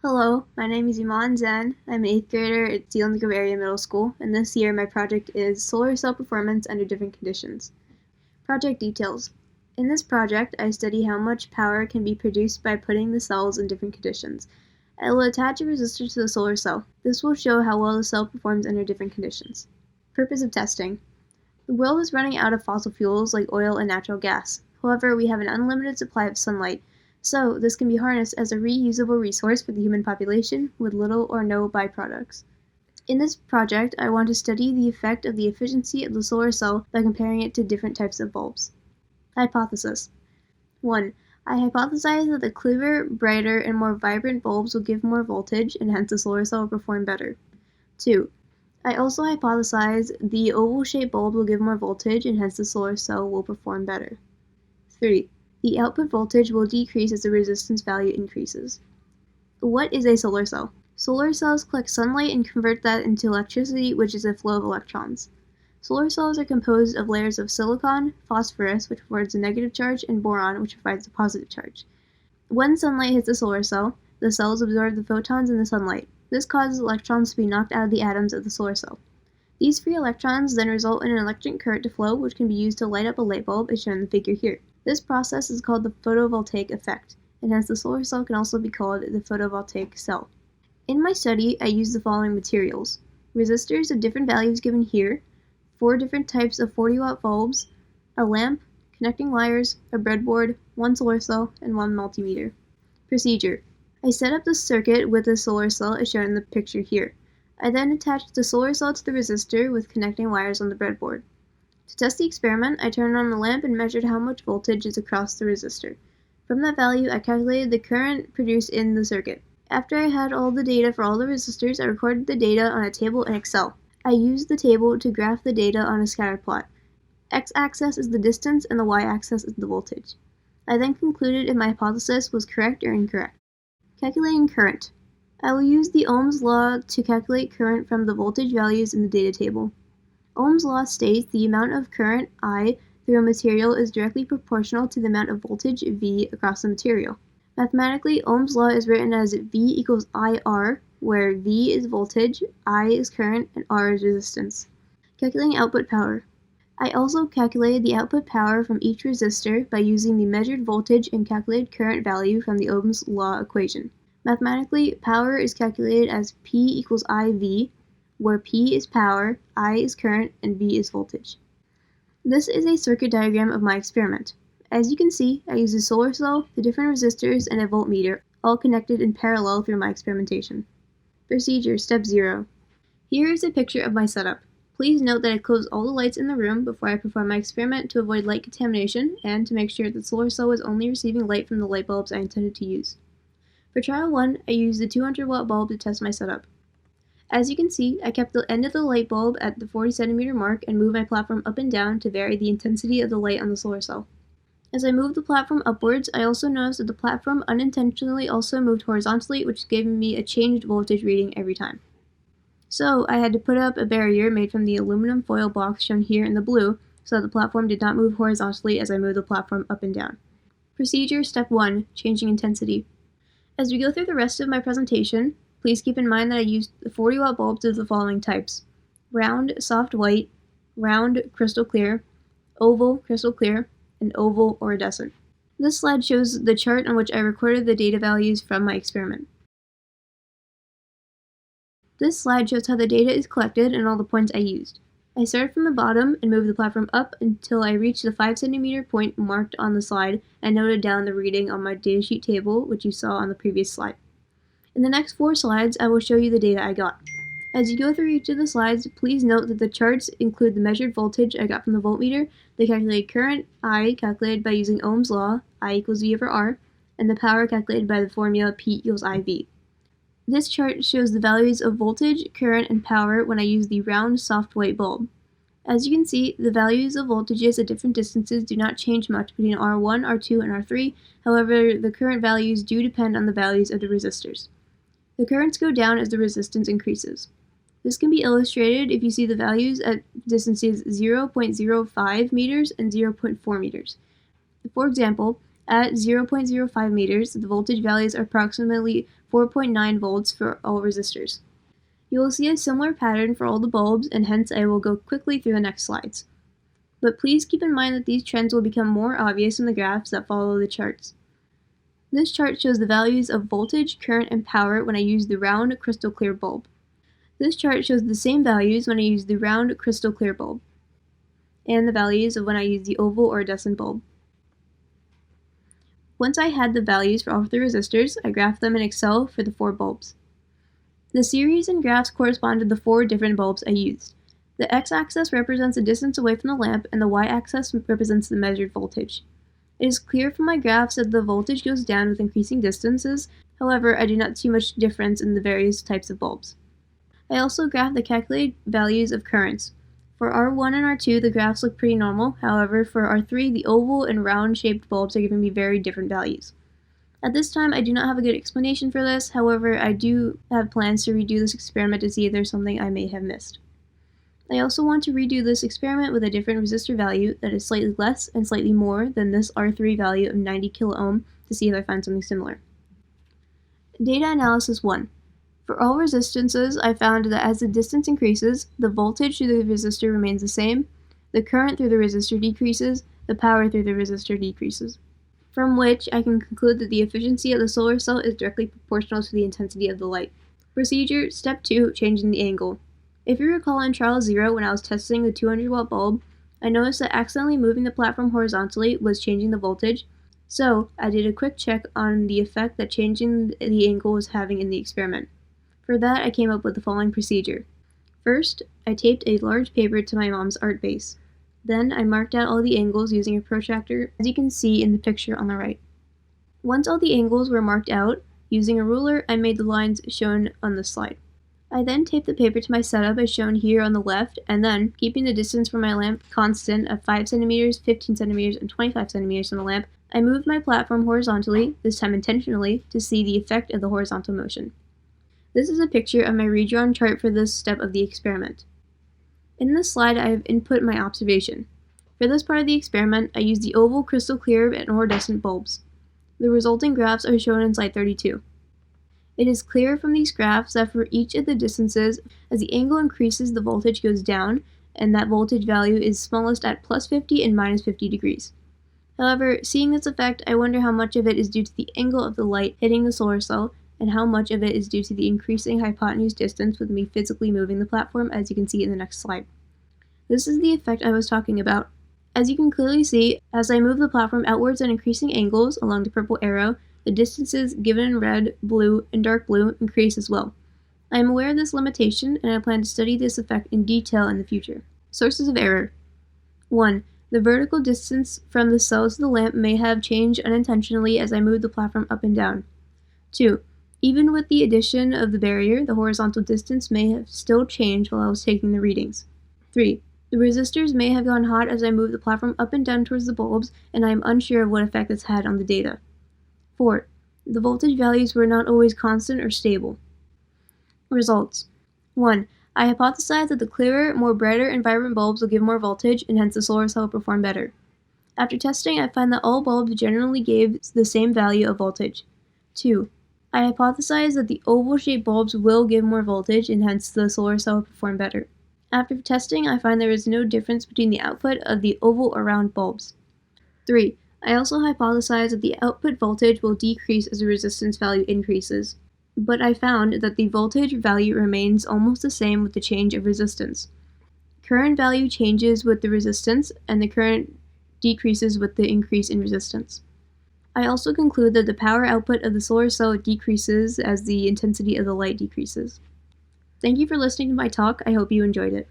Hello, my name is Iman Zen. I'm an 8th grader at Zealand Grove Area Middle School, and this year my project is solar cell performance under different conditions. Project details. In this project, I study how much power can be produced by putting the cells in different conditions. I will attach a resistor to the solar cell. This will show how well the cell performs under different conditions. Purpose of testing. The world is running out of fossil fuels like oil and natural gas. However, we have an unlimited supply of sunlight, so this can be harnessed as a reusable resource for the human population with little or no byproducts. In this project, I want to study the effect of the efficiency of the solar cell by comparing it to different types of bulbs. Hypothesis. 1. I hypothesize that the clearer, brighter, and more vibrant bulbs will give more voltage, and hence the solar cell will perform better. 2. I also hypothesize the oval-shaped bulb will give more voltage, and hence the solar cell will perform better. 3. The output voltage will decrease as the resistance value increases. What is a solar cell? Solar cells collect sunlight and convert that into electricity, which is a flow of electrons. Solar cells are composed of layers of silicon, phosphorus, which provides a negative charge, and boron, which provides a positive charge. When sunlight hits the cells absorb the photons in the sunlight. This causes electrons to be knocked out of the atoms of the solar cell. These free electrons then result in an electric current to flow, which can be used to light up a light bulb, as shown in the figure here. This process is called the photovoltaic effect, and hence the solar cell can also be called the photovoltaic cell. In my study, I used the following materials: resistors of different values given here, 4 different types of 40-watt bulbs, a lamp, connecting wires, a breadboard, 1 solar cell, and 1 multimeter. Procedure. I set up the circuit with the solar cell as shown in the picture here. I then attached the solar cell to the resistor with connecting wires on the breadboard. To test the experiment, I turned on the lamp and measured how much voltage is across the resistor. From that value, I calculated the current produced in the circuit. After I had all the data for all the resistors, I recorded the data on a table in Excel. I used the table to graph the data on a scatter plot. X-axis is the distance and the y-axis is the voltage. I then concluded if my hypothesis was correct or incorrect. Calculating current. I will use the Ohm's law to calculate current from the voltage values in the data table. Ohm's law states the amount of current I through a material is directly proportional to the amount of voltage V across the material. Mathematically, Ohm's law is written as V equals IR, where V is voltage, I is current, and R is resistance. Calculating output power. I also calculated the output power from each resistor by using the measured voltage and calculated current value from the Ohm's law equation. Mathematically, power is calculated as P equals IV, where P is power, I is current, and V is voltage. This is a circuit diagram of my experiment. As you can see, I used a solar cell, the different resistors, and a voltmeter, all connected in parallel through my experimentation. Procedure Step 0. Here is a picture of my setup. Please note that I closed all the lights in the room before I perform my experiment to avoid light contamination and to make sure that the solar cell was only receiving light from the light bulbs I intended to use. For trial 1, I used the 200-watt bulb to test my setup. As you can see, I kept the end of the light bulb at the 40 centimeter mark and moved my platform up and down to vary the intensity of the light on the solar cell. As I moved the platform upwards, I also noticed that the platform unintentionally also moved horizontally, which gave me a changed voltage reading every time. So I had to put up a barrier made from the aluminum foil box shown here in the blue so that the platform did not move horizontally as I moved the platform up and down. Procedure Step 1. Changing intensity. As we go through the rest of my presentation, please keep in mind that I used the 40-watt bulbs of the following types: round, soft white, round, crystal clear, oval, crystal clear, and oval, iridescent. This slide shows the chart on which I recorded the data values from my experiment. This slide shows how the data is collected and all the points I used. I started from the bottom and moved the platform up until I reached the 5 centimeter point marked on the slide and noted down the reading on my datasheet table, which you saw on the previous slide. In the next 4 slides, I will show you the data I got. As you go through each of the slides, please note that the charts include the measured voltage I got from the voltmeter, the calculated current, I, calculated by using Ohm's law, I equals V over R, and the power calculated by the formula P equals IV. This chart shows the values of voltage, current, and power when I use the round soft white bulb. As you can see, the values of voltages at different distances do not change much between R1, R2, and R3, however, the current values do depend on the values of the resistors. The currents go down as the resistance increases. This can be illustrated if you see the values at distances 0.05 meters and 0.4 meters. For example, At 0.05 meters, the voltage values are approximately 4.9 volts for all resistors. You will see a similar pattern for all the bulbs, and hence I will go quickly through the next slides. But please keep in mind that these trends will become more obvious in the graphs that follow the charts. This chart shows the values of voltage, current, and power when I use the round crystal clear bulb. This chart shows the same values when I use the round crystal clear bulb, and the values of when I use the oval or iridescent bulb. Once I had the values for all three resistors, I graphed them in Excel for the 4 bulbs. The series and graphs correspond to the 4 different bulbs I used. The x-axis represents the distance away from the lamp, and the y-axis represents the measured voltage. It is clear from my graphs that the voltage goes down with increasing distances. However, I do not see much difference in the various types of bulbs. I also graphed the calculated values of currents. For R1 and R2, the graphs look pretty normal. However, for R3, the oval and round-shaped bulbs are giving me very different values. At this time, I do not have a good explanation for this. However, I do have plans to redo this experiment to see if there's something I may have missed. I also want to redo this experiment with a different resistor value that is slightly less and slightly more than this R3 value of 90 kiloohm to see if I find something similar. Data analysis 1. For all resistances, I found that as the distance increases, the voltage through the resistor remains the same, the current through the resistor decreases, the power through the resistor decreases. From which I can conclude that the efficiency of the solar cell is directly proportional to the intensity of the light. Procedure Step 2. Changing the angle. If you recall in trial 0 when I was testing the 200 watt bulb, I noticed that accidentally moving the platform horizontally was changing the voltage, so I did a quick check on the effect that changing the angle was having in the experiment. For that, I came up with the following procedure. First, I taped a large paper to my mom's art base. Then I marked out all the angles using a protractor, as you can see in the picture on the right. Once all the angles were marked out, using a ruler, I made the lines shown on the slide. I then taped the paper to my setup as shown here on the left, and then, keeping the distance from my lamp constant of 5 cm, 15 cm, and 25 cm from the lamp, I moved my platform horizontally, this time intentionally, to see the effect of the horizontal motion. This is a picture of my redrawn chart for this step of the experiment. In this slide, I have input my observation. For this part of the experiment, I used the oval crystal clear and iridescent bulbs. The resulting graphs are shown in slide 32. It is clear from these graphs that for each of the distances, as the angle increases, the voltage goes down, and that voltage value is smallest at plus 50 and minus 50 degrees. However, seeing this effect, I wonder how much of it is due to the angle of the light hitting the solar cell, and how much of it is due to the increasing hypotenuse distance with me physically moving the platform, as you can see in the next slide. This is the effect I was talking about. As you can clearly see, as I move the platform outwards at increasing angles along the purple arrow, the distances given in red, blue, and dark blue increase as well. I am aware of this limitation, and I plan to study this effect in detail in the future. Sources of error. 1. The vertical distance from the cells to the lamp may have changed unintentionally as I move the platform up and down. 2. Even with the addition of the barrier, the horizontal distance may have still changed while I was taking the readings. 3. The resistors may have gone hot as I moved the platform up and down towards the bulbs, and I am unsure of what effect this had on the data. 4. The voltage values were not always constant or stable. Results. 1. I hypothesized that the clearer, more brighter, and vibrant bulbs will give more voltage, and hence the solar cell will perform better. After testing, I find that all bulbs generally gave the same value of voltage. 2. I hypothesized that the oval-shaped bulbs will give more voltage, and hence the solar cell will perform better. After testing, I find there is no difference between the output of the oval or round bulbs. 3. I also hypothesized that the output voltage will decrease as the resistance value increases, but I found that the voltage value remains almost the same with the change of resistance. Current value changes with the resistance, and the current decreases with the increase in resistance. I also conclude that the power output of the solar cell decreases as the intensity of the light decreases. Thank you for listening to my talk. I hope you enjoyed it.